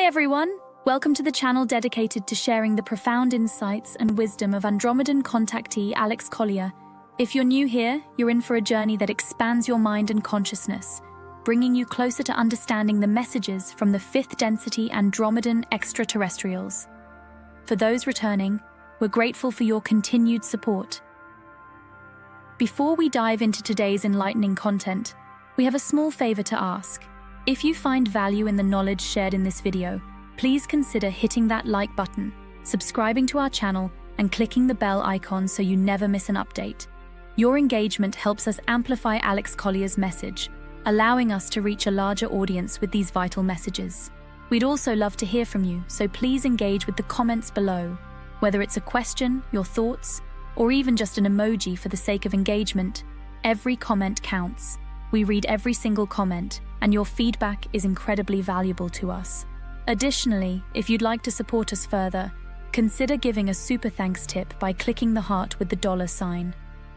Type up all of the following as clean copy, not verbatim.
everyone! Welcome to the channel dedicated to sharing the profound insights and wisdom of Andromedan contactee Alex Collier. If you're new here, you're in for a journey that expands your mind and consciousness, bringing you closer to understanding the messages from the fifth density Andromedan extraterrestrials. For those returning, we're grateful for your continued support. Before we dive into today's enlightening content, we have a small favor to ask. If you find value in the knowledge shared in this video, please consider hitting that like button, subscribing to our channel, and clicking the bell icon so you never miss an update. Your engagement helps us amplify Alex Collier's message, allowing us to reach a larger audience with these vital messages. We'd also love to hear from you, so please engage with the comments below. Whether it's a question, your thoughts, or even just an emoji for the sake of engagement, every comment counts. We read every single comment, and your feedback is incredibly valuable to us. Additionally, if you'd like to support us further, consider giving a super thanks tip by clicking the heart with the $sign.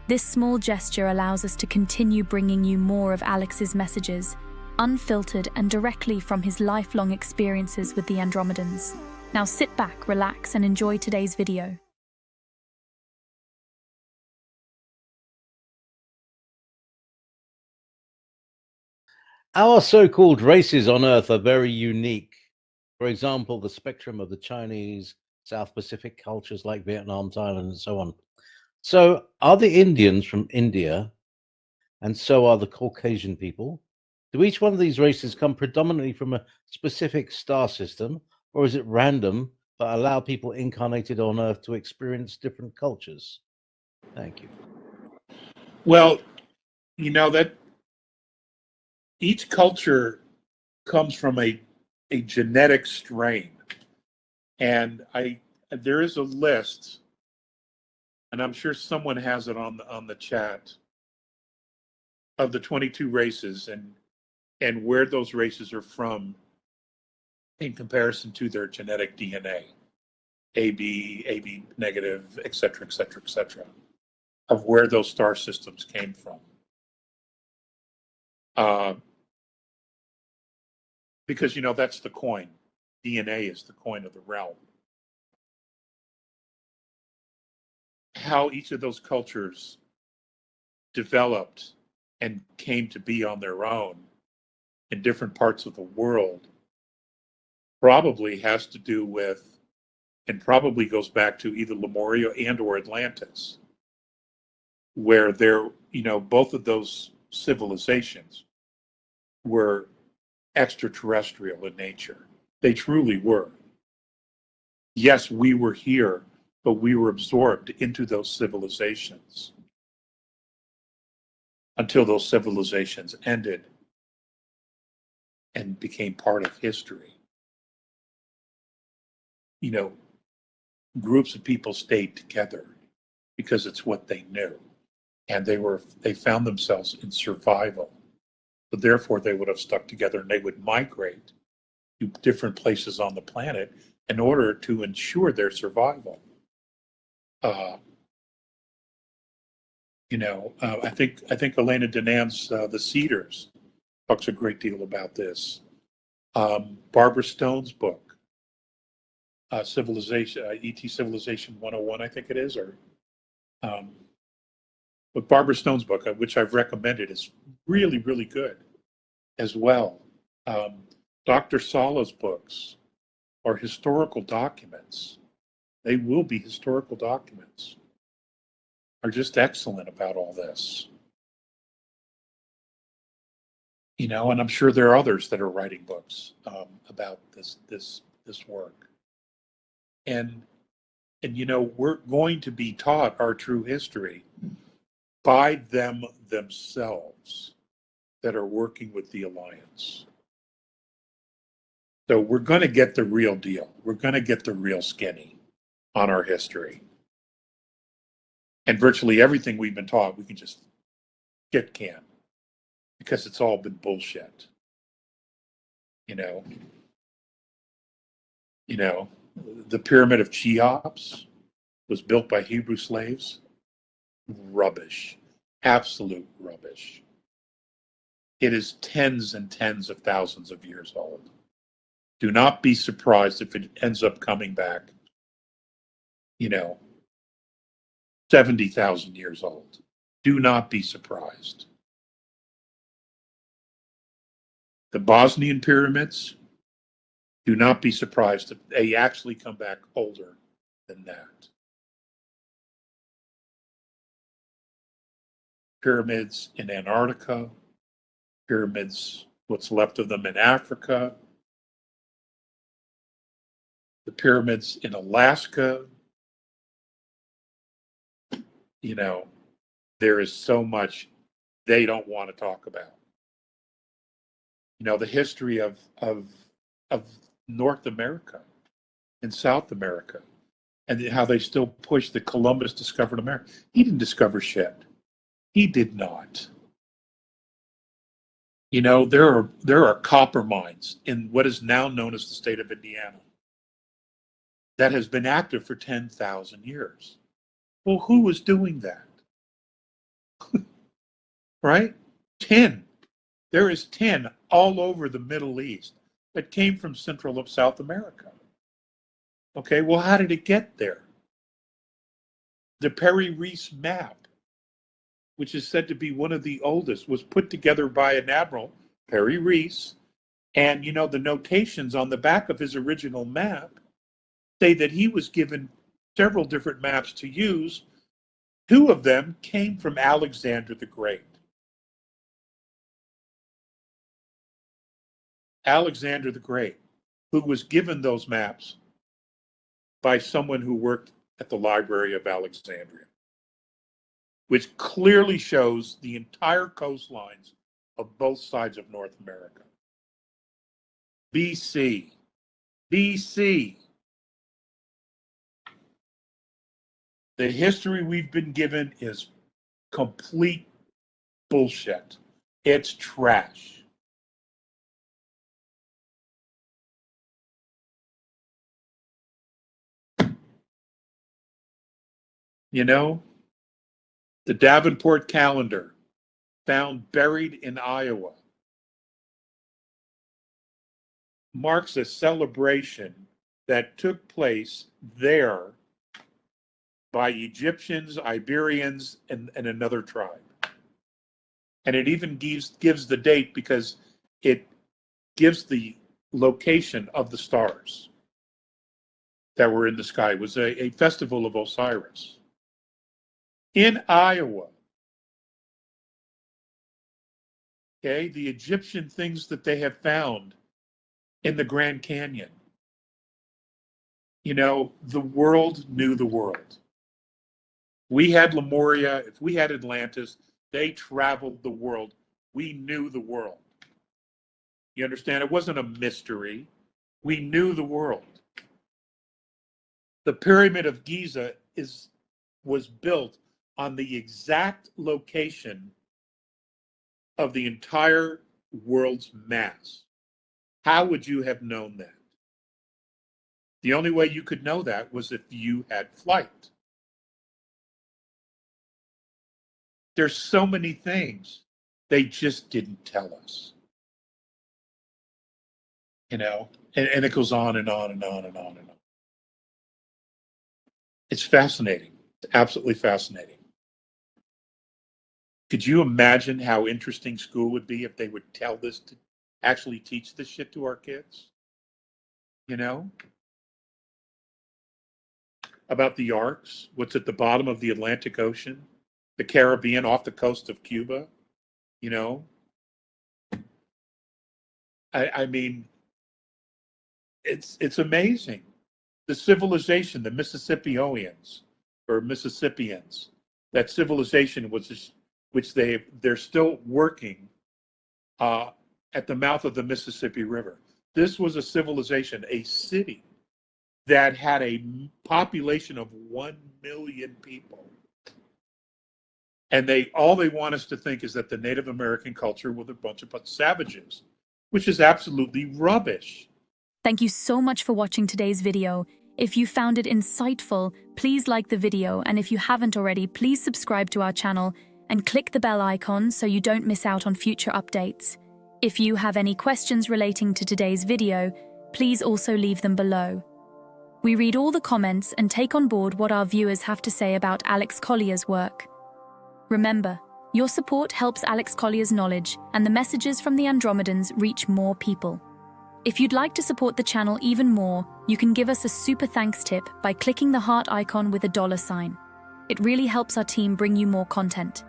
This small gesture allows us to continue bringing you more of Alex's messages, unfiltered and directly from his lifelong experiences with the Andromedans. Now sit back, relax, and enjoy today's video. Our so-called races on Earth are very unique. For example, the spectrum of the Chinese, South Pacific cultures like Vietnam, Thailand, and so on. So are the Indians from India, and so are the Caucasian people? Do each one of these races come predominantly from a specific star system, or is it random but allow people incarnated on Earth to experience different cultures? Thank you. Well, you know that each culture comes from a genetic strain, and there is a list, and I'm sure someone has it on the chat, of the 22 races and where those races are from in comparison to their genetic DNA, AB negative, et cetera, of where those star systems came from. Because, you know, that's the coin. DNA is the coin of the realm. How each of those cultures developed and came to be on their own in different parts of the world probably has to do with, and probably goes back to either Lemuria and or Atlantis, where both of those civilizations were extraterrestrial in nature. They truly were. Yes, we were here, but we were absorbed into those civilizations until those civilizations ended and became part of history. You know, groups of people stayed together because it's what they knew, and they found themselves in survival. So therefore, they would have stuck together, and they would migrate to different places on the planet in order to ensure their survival. I think Elena Danan's The Cedars talks a great deal about this. Barbara Stone's book, Civilization, ET Civilization 101, I think it is, but Barbara Stone's book, which I've recommended, is really, really good as well. Dr. Sala's books are historical documents. They will be historical documents. Are just excellent about all this. You know, and I'm sure there are others that are writing books about this work. And you know, we're going to be taught our true history by them themselves that are working with the Alliance. So we're going to get the real deal. We're going to get the real skinny on our history. And virtually everything we've been taught, we can just get canned because it's all been bullshit. You know, the Pyramid of Cheops was built by Hebrew slaves. Rubbish. Absolute rubbish. It is tens and tens of thousands of years old. Do not be surprised if it ends up coming back, 70,000 years old. Do not be surprised. The Bosnian pyramids, do not be surprised if they actually come back older than that. Pyramids in Antarctica, pyramids, what's left of them in Africa, the pyramids in Alaska. There is so much they don't want to talk about. The history of North America and South America, and how they still push that Columbus discovered America. He didn't discover shit. He did not. There are copper mines in what is now known as the state of Indiana that has been active for 10,000 years. Well, who was doing that? Right? 10. There is 10 all over the Middle East that came from Central of South America. Okay, well, how did it get there? The Perry-Reese map, which is said to be one of the oldest, was put together by an admiral, Perry-Reese, and the notations on the back of his original map say that he was given several different maps to use. 2 of them came from Alexander the Great. Alexander the Great, who was given those maps by someone who worked at the Library of Alexandria, which clearly shows the entire coastlines of both sides of North America. BC. The history we've been given is complete bullshit. It's trash. The Davenport calendar, found buried in Iowa, marks a celebration that took place there by Egyptians, Iberians, and another tribe. And it even gives the date because it gives the location of the stars that were in the sky. It was a festival of Osiris in Iowa. Okay, the Egyptian things that they have found in the Grand Canyon. The world knew the world. We had Lemuria, if we had Atlantis, they traveled the world. We knew the world. You understand? It wasn't a mystery. We knew the world. The Pyramid of Giza was built on the exact location of the entire world's mass. How would you have known that? The only way you could know that was if you had flight. There's so many things they just didn't tell us. And it goes on and on and on and on and on. It's fascinating. It's absolutely fascinating. Could you imagine how interesting school would be if they would tell this to actually teach this shit to our kids? About the arcs, what's at the bottom of the Atlantic Ocean, the Caribbean off the coast of Cuba, I mean, it's amazing. The civilization, the Mississippians, that civilization was which they're still working at the mouth of the Mississippi River. This was a civilization, a city that had a population of 1 million people. And all they want us to think is that the Native American culture was a bunch of savages, which is absolutely rubbish. Thank you so much for watching today's video. If you found it insightful, please like the video, and if you haven't already, please subscribe to our channel and click the bell icon so you don't miss out on future updates. If you have any questions relating to today's video, please also leave them below. We read all the comments and take on board what our viewers have to say about Alex Collier's work. Remember, your support helps Alex Collier's knowledge and the messages from the Andromedans reach more people. If you'd like to support the channel even more, you can give us a super thanks tip by clicking the heart icon with a $sign. It really helps our team bring you more content.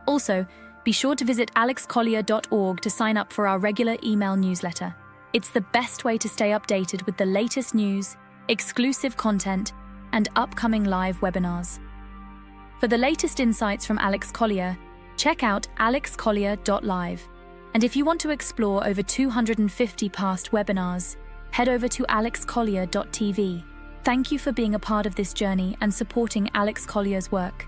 Also, be sure to visit alexcollier.org to sign up for our regular email newsletter. It's the best way to stay updated with the latest news, exclusive content, and upcoming live webinars. For the latest insights from Alex Collier, check out alexcollier.live. And if you want to explore over 250 past webinars, head over to alexcollier.tv. Thank you for being a part of this journey and supporting Alex Collier's work.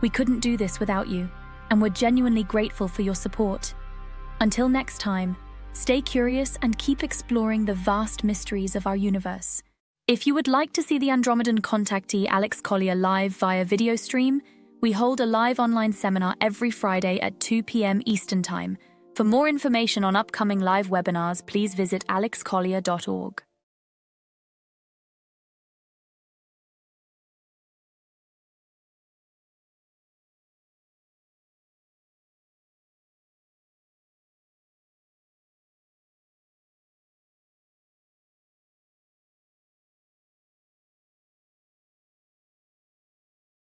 We couldn't do this without you, and we're genuinely grateful for your support. Until next time, stay curious and keep exploring the vast mysteries of our universe. If you would like to see the Andromedan contactee Alex Collier live via video stream, we hold a live online seminar every Friday at 2 p.m. Eastern Time. For more information on upcoming live webinars, please visit alexcollier.org.